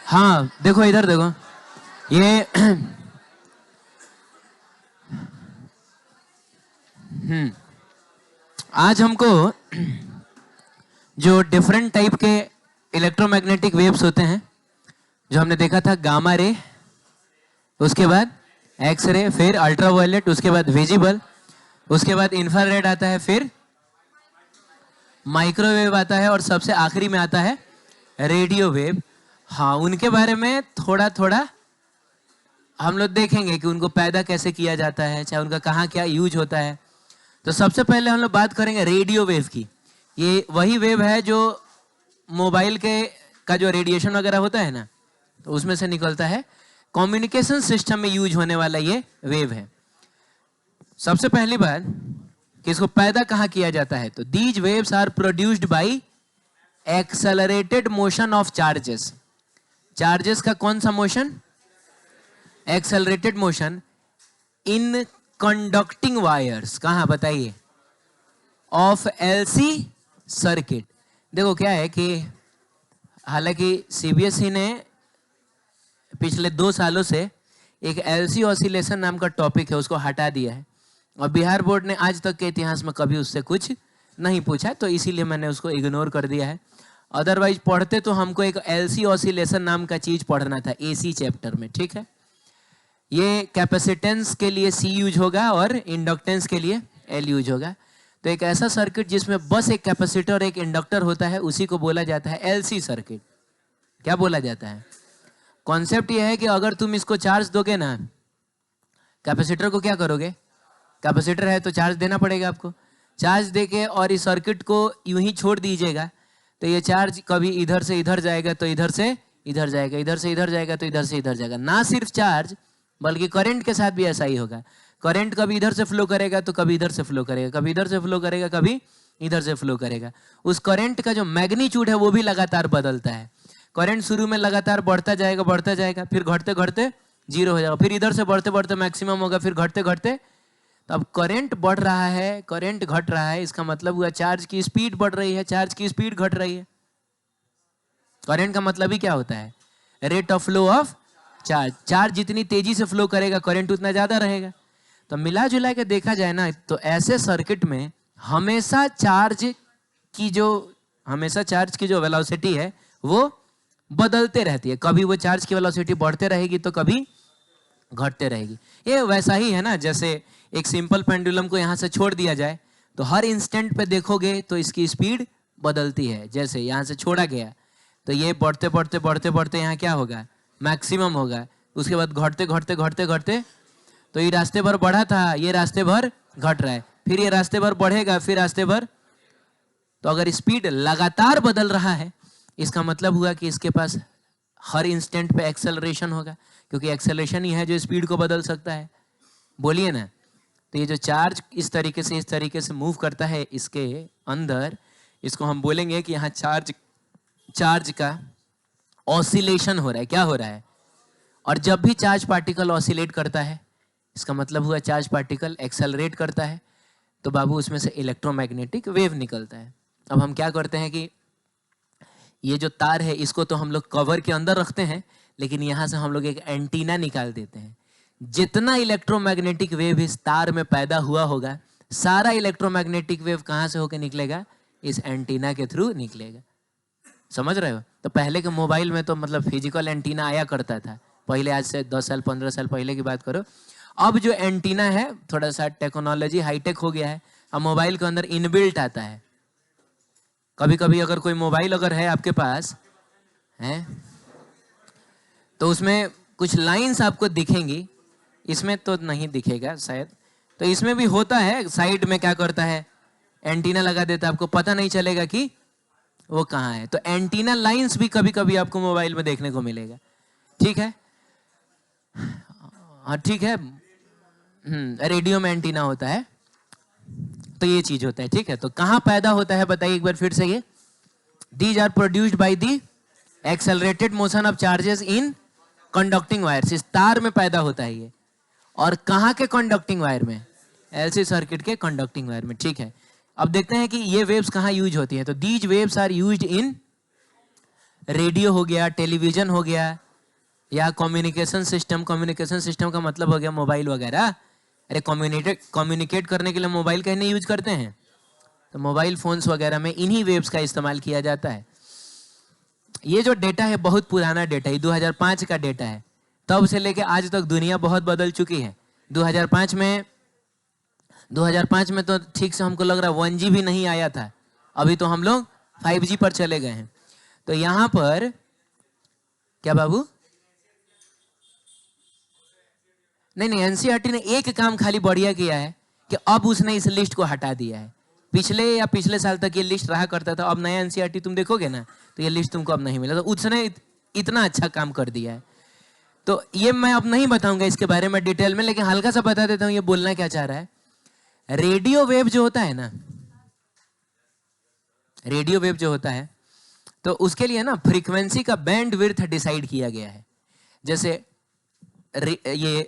हाँ देखो इधर देखो ये आज हमको जो डिफरेंट टाइप के इलेक्ट्रोमैग्नेटिक वेव्स होते हैं, जो हमने देखा था गामा रे, उसके बाद एक्स रे, फिर अल्ट्रावायलेट, उसके बाद विजिबल, उसके बाद इंफ्रारेड आता है, फिर माइक्रोवेव आता है और सबसे आखिरी में आता है रेडियो वेव। हाँ, उनके बारे में थोड़ा थोड़ा हम लोग देखेंगे कि उनको पैदा कैसे किया जाता है, चाहे उनका कहाँ क्या यूज होता है। तो सबसे पहले हम लोग बात करेंगे रेडियो वेव की। ये वही वेव है जो मोबाइल के का जो रेडिएशन वगैरह होता है ना, तो उसमें से निकलता है। कम्युनिकेशन सिस्टम में यूज होने वाला ये वेव है। सबसे पहली बात कि इसको पैदा कहाँ किया जाता है, तो these waves are produced by accelerated motion of charges. Charges का कौन सा motion? Accelerated motion in conducting wires. कहाँ बताइए? Of LC circuit. देखो क्या है कि हालांकि सीबीएसई ने पिछले 2 सालों से एक एलसी ऑसिलेशन नाम का टॉपिक है उसको हटा दिया है, और बिहार बोर्ड ने आज तक के इतिहास में कभी उससे कुछ नहीं पूछा, तो इसीलिए मैंने उसको इग्नोर कर दिया है। अदरवाइज पढ़ते तो हमको एक एलसी ऑसिलेशन नाम का चीज पढ़ना था एसी चैप्टर में, ठीक है। ये कैपेसिटेंस के लिए सी यूज होगा और इंडक्टेंस के लिए एल यूज होगा। तो एक ऐसा सर्किट जिसमें बस एक कैपेसिटर और एक इंडक्टर होता है, उसी को बोला जाता है एलसी सर्किट। क्या बोला जाता है? कॉन्सेप्ट यह है कि अगर तुम इसको चार्ज दोगे ना, कैपेसिटर को क्या करोगे? कैपेसिटर है तो चार्ज देना पड़ेगा आपको। चार्ज देके और इस सर्किट को यूं ही छोड़ दीजिएगा, तो ये चार्ज कभी इधर से इधर जाएगा तो इधर से इधर जाएगा, इधर से इधर जाएगा तो इधर से इधर जाएगा। ना सिर्फ चार्ज बल्कि करंट के साथ भी ऐसा ही होगा। करंट कभी इधर से फ्लो करेगा तो कभी इधर से फ्लो करेगा, कभी इधर से फ्लो करेगा, कभी इधर से फ्लो करेगा। उस करंट का जो मैग्नीट्यूड है वो भी लगातार बदलता है। करंट शुरू में लगातार बढ़ता जाएगा, फिर घटते घटते जीरो हो जाएगा, फिर इधर से बढ़ते बढ़ते मैक्सिमम होगा, फिर घटते घटते। तो अब करंट बढ़ रहा है, करंट घट रहा है, इसका मतलब हुआ चार्ज की स्पीड बढ़ रही है, चार्ज की स्पीड घट रही है। करंट का मतलब ही क्या होता है? Rate of flow of charge. Charge जितनी तेजी से फ्लो करेगा करंट उतना ज्यादा रहेगा। तो मिला जुला के देखा जाए ना, तो ऐसे सर्किट में हमेशा चार्ज की जो वेलोसिटी है वो बदलते रहती है। कभी वो चार्ज की वेलोसिटी बढ़ते रहेगी तो कभी घटते रहेगी। ये वैसा ही है ना, जैसे एक सिंपल पेंडुलम को यहाँ से छोड़ दिया जाए तो हर इंस्टेंट पे देखोगे तो इसकी स्पीड बदलती है। जैसे यहाँ से छोड़ा गया तो ये बढ़ते बढ़ते बढ़ते बढ़ते यहाँ क्या होगा? मैक्सिमम होगा। उसके बाद घटते घटते घटते घटते, तो ये रास्ते भर बढ़ा था, ये रास्ते भर घट रहा है, फिर ये रास्ते भर बढ़ेगा, फिर रास्ते भर। तो अगर स्पीड लगातार बदल रहा है, इसका मतलब हुआ कि इसके पास हर इंस्टेंट पे एक्सेलरेशन होगा, क्योंकि एक्सेलरेशन ही है जो स्पीड को बदल सकता है। बोलिए ना। तो ये जो चार्ज इस तरीके से मूव करता है इसके अंदर, इसको हम बोलेंगे कि यहाँ चार्ज का ऑसिलेशन हो रहा है। क्या हो रहा है? और जब भी चार्ज पार्टिकल ऑसिलेट करता है, इसका मतलब हुआ चार्ज पार्टिकल एक्सेलरेट करता है, तो बाबू उसमें से इलेक्ट्रोमैग्नेटिक वेव निकलता है। अब हम क्या करते हैं कि ये जो तार है इसको तो हम लोग कवर के अंदर रखते हैं, लेकिन यहाँ से हम लोग एक एंटीना निकाल देते हैं। जितना इलेक्ट्रोमैग्नेटिक वेव इस तार में पैदा हुआ होगा, सारा इलेक्ट्रोमैग्नेटिक वेव कहाँ से होकर निकलेगा? इस एंटीना के थ्रू निकलेगा। समझ रहे हो? तो पहले के मोबाइल में तो मतलब फिजिकल एंटीना आया करता था पहले, आज से 10 साल 15 साल पहले की बात करो। अब जो एंटीना है थोड़ा सा टेक्नोलॉजी हाईटेक हो गया है, अब मोबाइल के अंदर इनबिल्ट आता है। कभी कभी अगर कोई मोबाइल अगर है आपके पास है, तो उसमें कुछ लाइंस आपको दिखेंगी, इसमें तो नहीं दिखेगा शायद। तो इसमें भी होता है, साइड में क्या करता है? एंटीना लगा देता है, आपको पता नहीं चलेगा कि वो कहाँ है। तो एंटीना लाइंस भी कभी कभी आपको मोबाइल में देखने को मिलेगा। ठीक है? हाँ ठीक है। रेडियो में एंटीना होता है, तो ये चीज होता है। ठीक है, तो कहां पैदा होता है बताइए एक बार फिर से। ये these are produced by the accelerated motion of charges in conducting wires. इस तार में पैदा होता है ये। और कहां के कंडक्टिंग वायर में? एलसी सर्किट के कंडक्टिंग वायर में। ठीक है, अब देखते हैं कि ये वेव्स कहां यूज होती हैं। तो these waves are used in radio हो गया, टेलीविजन हो गया, या कम्युनिकेशन सिस्टम का मतलब हो गया मोबाइल वगैरह। अरे कम्युनिकेट करने के लिए मोबाइल का नहीं यूज करते हैं, तो मोबाइल फोन्स वगैरह में इन्हीं वेव्स का इस्तेमाल किया जाता है। ये जो डेटा है बहुत पुराना डेटा है, 2005 का डेटा है। तब से लेके आज तक दुनिया बहुत बदल चुकी है। 2005 में तो ठीक से हमको लग रहा है 1G भी नहीं आया था, अभी तो हम लोग 5G पर चले गए हैं। तो यहां पर क्या बाबू? नहीं, एनसीईआरटी ने एक काम खाली बढ़िया किया है कि अब उसने इस लिस्ट को हटा दिया है। पिछले साल तक ये लिस्ट रहा करता था, अब नया एनसीईआरटी तुम देखोगे ना तो ये लिस्ट तुमको अब नहीं मिला। तो उसने इतना अच्छा काम कर दिया है। तो ये मैं अब नहीं बताऊंगा इसके बारे में डिटेल में, लेकिन हल्का सा बता देता हूं ये बोलना क्या चाह रहा है। रेडियो वेव जो होता है ना, रेडियो वेव जो होता है, तो उसके लिए ना फ्रीक्वेंसी का बैंड विड्थ डिसाइड किया गया है। जैसे ये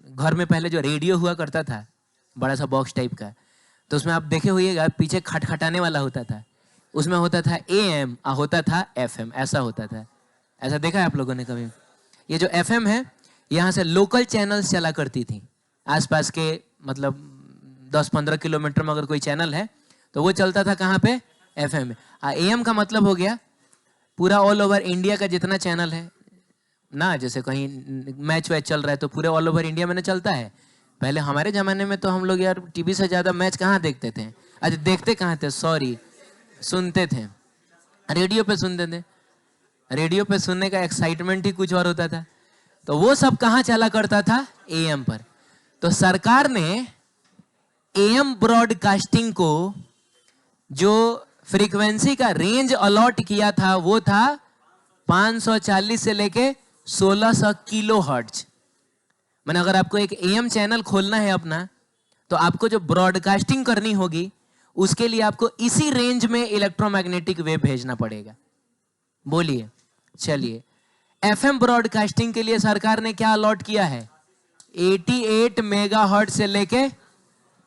घर में पहले जो रेडियो हुआ करता था, बड़ा सा बॉक्स टाइप का, तो उसमें आप देखे होइएगा पीछे खटखटाने वाला होता था, उसमें होता था AM और होता था FM, ऐसा होता था। ऐसा देखा है आप लोगों ने कभी? ये जो FM है, यहाँ से लोकल चैनल्स चला करती थी आसपास के, मतलब 10-15 किलोमीटर में अगर कोई चैनल है तो वो चलता था कहाँ पे? FM में। AM का मतलब हो गया पूरा ऑल ओवर इंडिया का जितना चैनल है ना, जैसे कहीं मैच वैच चल रहा है तो पूरे ऑल ओवर इंडिया में ना चलता है। पहले हमारे जमाने में तो हम लोग यार टीवी से ज्यादा मैच कहाँ देखते थे? अच्छा, देखते कहाँ थे, सॉरी, सुनते थे, रेडियो पे सुनते थे। रेडियो पे सुनने का एक्साइटमेंट ही कुछ और होता था। तो वो सब कहाँ चला करता था? AM पर। तो सरकार ने AM ब्रॉडकास्टिंग को जो फ्रीक्वेंसी का रेंज अलॉट किया था वो था 540 से लेके 1600 किलो हर्ट्ज। मैंने अगर आपको एक AM चैनल खोलना है अपना, तो आपको जो ब्रॉडकास्टिंग करनी होगी उसके लिए आपको इसी रेंज में इलेक्ट्रोमैग्नेटिक वेव भेजना पड़ेगा। बोलिए, चलिए, FM ब्रॉडकास्टिंग के लिए सरकार ने क्या अलॉट किया है? 88 मेगाहर्ट्ज से लेके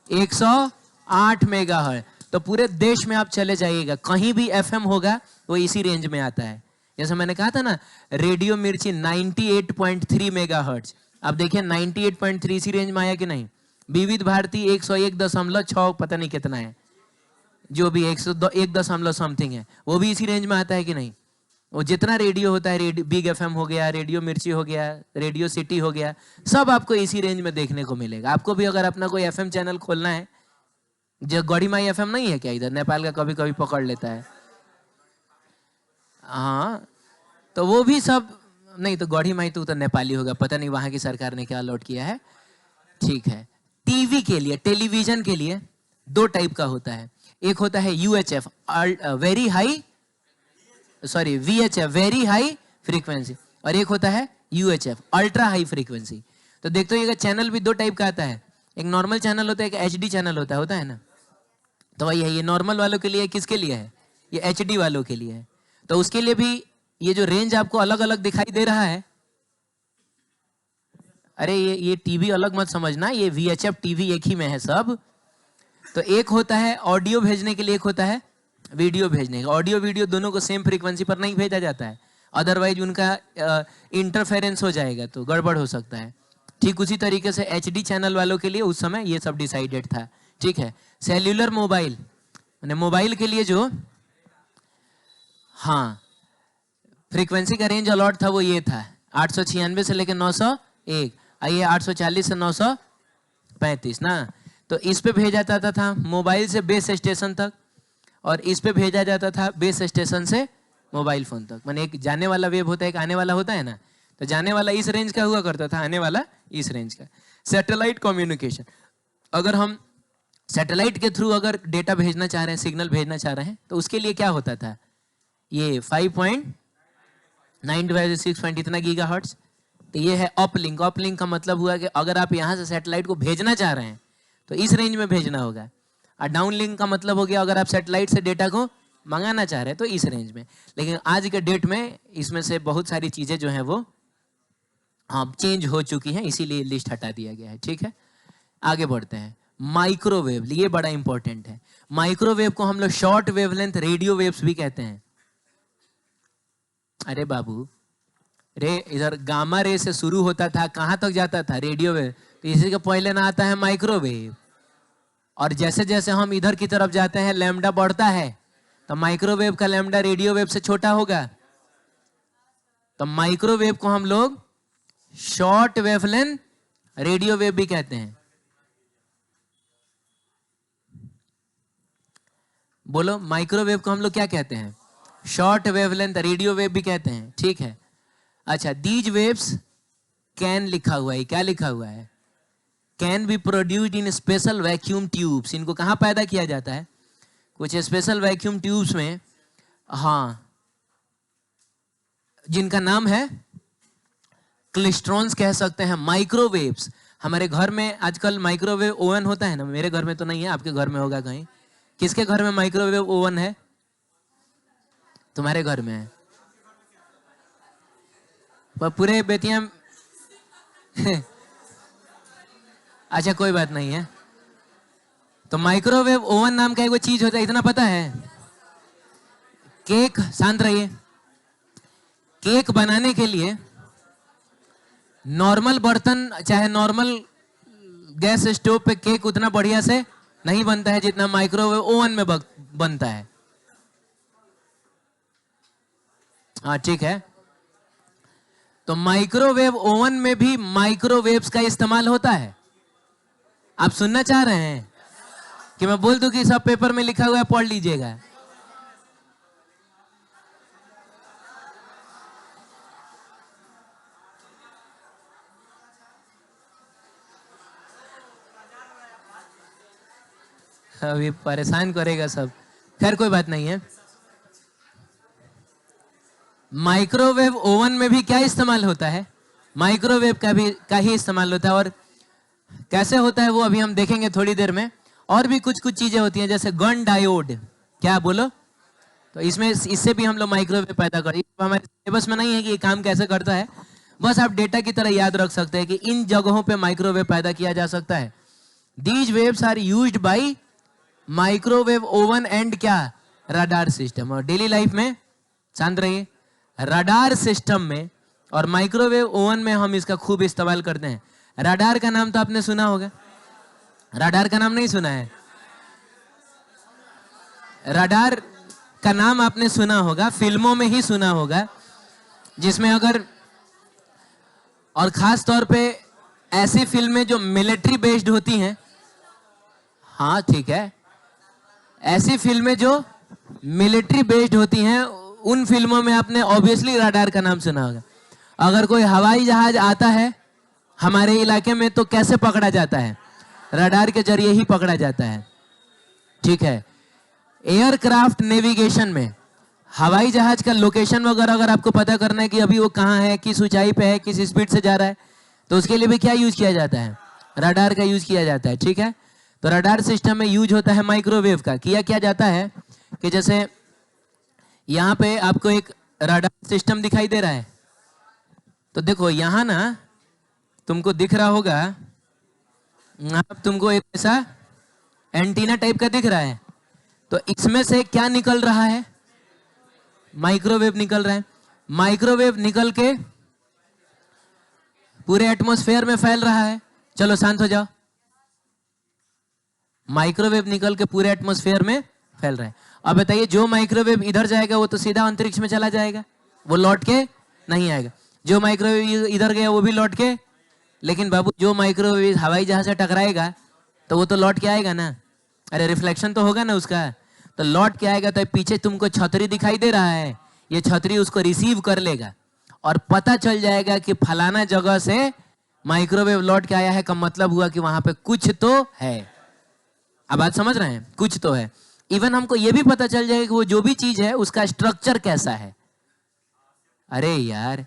108 मेगाहर्ट्ज। तो पूरे देश में आप चले जाइएगा, कहीं भी FM होगा वो इसी रेंज में आता है। जैसे मैंने कहा था ना, रेडियो मिर्ची 98.3 मेगाहर्ट्ज, अब देखिए 98.3 इसी रेंज में आया कि नहीं? विविध भारती 101.6 पता नहीं कितना है, जो भी 101 दशमलव समथिंग है, वो भी इसी रेंज में आता है कि नहीं? वो जितना रेडियो होता है, बिग FM हो गया, रेडियो मिर्ची हो गया, रेडियो सिटी हो गया, सब आपको इसी रेंज में देखने को मिलेगा। आपको भी अगर अपना कोई FM चैनल खोलना है, जो गढ़ीमाई FM नहीं है क्या इधर, नेपाल का, कभी कभी पकड़ लेता है, हाँ, तो वो भी सब नहीं, तो गढ़ीमाई तो नेपाली होगा, पता नहीं वहां की सरकार ने क्या अलॉट किया है। ठीक है। टीवी के लिए, टेलीविजन के लिए दो टाइप का होता है। एक होता है UHF, very high, sorry VHF, very high frequency, और एक होता है UHF, अल्ट्रा हाई फ्रीक्वेंसी। तो देखते होइएगा चैनल भी दो टाइप का आता है, एक नॉर्मल चैनल होता है, एक HD चैनल होता है ना। तो वही है, ये नॉर्मल वालों के लिए, किसके लिए है? ये HD वालों के लिए है। तो उसके लिए भी ये जो रेंज आपको अलग अलग दिखाई दे रहा है, अरे ये टीवी अलग मत समझना, ये VHF टीवी एक ही में है सब। तो एक होता है ऑडियो भेजने के लिए, एक होता है वीडियो भेजने का। ऑडियो वीडियो दोनों को सेम फ्रीक्वेंसी पर नहीं भेजा जाता है, अदरवाइज उनका इंटरफेरेंस हो जाएगा, तो गड़बड़ हो सकता है। ठीक उसी तरीके से HD चैनल वालों के लिए उस समय ये सब डिसाइडेड था। ठीक है। सेल्यूलर मोबाइल, मोबाइल के लिए जो, हाँ, फ्रीक्वेंसी का रेंज अलॉट था वो ये था 896 से लेकर 901, आइए 840 से 935 ना। तो इस पे भेजा जाता था मोबाइल से बेस स्टेशन तक, और इस पे भेजा जाता था बेस स्टेशन से मोबाइल फोन तक। माने एक जाने वाला वेव होता है, एक आने वाला होता है ना। तो जाने वाला इस रेंज का हुआ करता था, आने वाला इस रेंज का। सैटेलाइट कम्युनिकेशन, अगर हम सैटेलाइट के थ्रू अगर डेटा भेजना चाह रहे हैं, सिग्नल भेजना चाह रहे हैं, तो उसके लिए क्या होता था? ये 5.9 इतना गीगाहर्ट्ज। तो ये है अपलिंक। अपलिंक का मतलब हुआ कि अगर आप यहाँ से सैटेलाइट को भेजना चाह रहे हैं तो इस रेंज में भेजना होगा। और डाउनलिंक का मतलब हो गया अगर आप सैटेलाइट से डेटा को मंगाना चाह रहे हैं तो इस रेंज में। लेकिन आज के डेट में इसमें से बहुत सारी चीजें जो हैं वो चेंज हो चुकी हैं, इसीलिए लिस्ट हटा दिया गया है। ठीक है, आगे बढ़ते हैं। माइक्रोवेव, ये बड़ा इंपॉर्टेंट है। माइक्रोवेव को हम लोग शॉर्ट वेवलेंथ रेडियो वेव्स भी कहते हैं। अरे बाबू, रे इधर गामा रे से शुरू होता था, कहां तक जाता था? Radio wave. तो इसी के पहले ना आता है माइक्रोवेव, और जैसे जैसे हम इधर की तरफ जाते हैं लैम्डा बढ़ता है, तो माइक्रोवेव का लैम्डा रेडियो वेव से छोटा होगा। तो माइक्रोवेव को हम लोग शॉर्ट वेवलेंथ रेडियो वेव भी कहते हैं। बोलो, माइक्रोवेव को हम लोग क्या कहते हैं? शॉर्ट वेवलेंथ रेडियो वेव भी कहते हैं, ठीक है। अच्छा, दीज वेव्स कैन लिखा हुआ है, क्या लिखा हुआ है? Can be produced in special vacuum tubes. इनको कहां पैदा किया जाता है? कुछ स्पेशल वैक्यूम ट्यूब्स में, हाँ, जिनका नाम है क्लिस्ट्रॉन्स कह सकते हैं। माइक्रोवेव्स हमारे घर में आजकल माइक्रोवेव ओवन होता है ना, मेरे घर में तो नहीं है, आपके घर में होगा कहीं। किसके घर में माइक्रोवेव ओवन है? तुम्हारे घर में है। पर पूरे बेतिया अच्छा, कोई बात नहीं है। तो माइक्रोवेव ओवन नाम का एक चीज होता है, इतना पता है? केक, शांत रहिए। केक बनाने के लिए नॉर्मल बर्तन चाहे नॉर्मल गैस स्टोव पे केक उतना बढ़िया से नहीं बनता है जितना माइक्रोवेव ओवन में बनता है। हाँ, ठीक है। तो माइक्रोवेव ओवन में भी माइक्रोवेव्स का इस्तेमाल होता है। आप सुनना चाह रहे हैं कि मैं बोल दूं कि सब पेपर में लिखा हुआ है, पढ़ लीजिएगा। अभी परेशान करेगा सब, खैर कोई बात नहीं है। माइक्रोवेव ओवन में भी क्या इस्तेमाल होता है? माइक्रोवेव का ही इस्तेमाल होता है। और कैसे होता है वो अभी हम देखेंगे थोड़ी देर में। और भी कुछ कुछ चीजें होती हैं, जैसे गन डायोड। क्या बोलो? तो इसमें इससे भी हम लोग माइक्रोवेव पैदा करें। हमारे सिलेबस में नहीं है कि ये काम कैसे करता है, बस आप डेटा की तरह याद रख सकते हैं कि इन जगहों पे माइक्रोवेव पैदा किया जा सकता है। These waves are used by microwave oven and क्या? Radar system. और डेली लाइफ में, शांत रहिए, रडार सिस्टम में और माइक्रोवेव ओवन में हम इसका खूब इस्तेमाल करते हैं। रडार का नाम तो आपने सुना होगा, रडार का नाम नहीं सुना है? रडार का नाम आपने सुना होगा, फिल्मों में ही सुना होगा, जिसमें अगर, और खास तौर पे ऐसी फिल्में जो मिलिट्री बेस्ड होती हैं, हाँ ठीक है, ऐसी फिल्में जो मिलिट्री बेस्ड होती हैं, उन फिल्मों में आपने ऑब्वियसली रडार का नाम सुना होगा। अगर कोई हवाई जहाज आता है हमारे इलाके में तो कैसे पकड़ा जाता है? रडार के जरिए ही पकड़ा जाता है, ठीक है। एयरक्राफ्ट नेविगेशन में हवाई जहाज का लोकेशन वगैरह अगर आपको पता करना है कि अभी वो कहाँ है, किस ऊंचाई पे है, किस स्पीड से जा रहा है, तो उसके लिए भी क्या यूज किया जाता है? रडार का यूज किया जाता है, ठीक है। तो रडार सिस्टम में यूज होता है माइक्रोवेव का। किया क्या जाता है कि जैसे यहाँ पे आपको एक रडार सिस्टम दिखाई दे रहा है, तो देखो यहाँ ना तुमको दिख रहा होगा, तुमको एक ऐसा एंटीना टाइप का दिख रहा है। तो इसमें से क्या निकल रहा है? माइक्रोवेव निकल रहा है। माइक्रोवेव निकल के पूरे एटमॉस्फेयर में फैल रहा है। चलो शांत हो जाओ। माइक्रोवेव निकल के पूरे एटमॉस्फेयर में फैल रहा है। अब बताइए, जो माइक्रोवेव इधर जाएगा वो तो सीधा अंतरिक्ष में चला जाएगा, वो लौट के नहीं आएगा। जो माइक्रोवेव इधर गया वो भी लौट के, लेकिन बाबू जो माइक्रोवेव हवाई जहाज से टकराएगा तो वो तो लौट के आएगा ना, अरे रिफ्लेक्शन तो होगा ना उसका, तो लौट के आएगा। तो पीछे तुमको छतरी दिखाई दे रहा है, ये छतरी उसको रिसीव कर लेगा और पता चल जाएगा कि फलाना जगह से माइक्रोवेव लौट के आया है, का मतलब हुआ कि वहां पे कुछ तो है। अब बात समझ रहे हैं? कुछ तो है। इवन हमको ये भी पता चल जाएगा कि वो जो भी चीज है उसका स्ट्रक्चर कैसा है। अरे यार,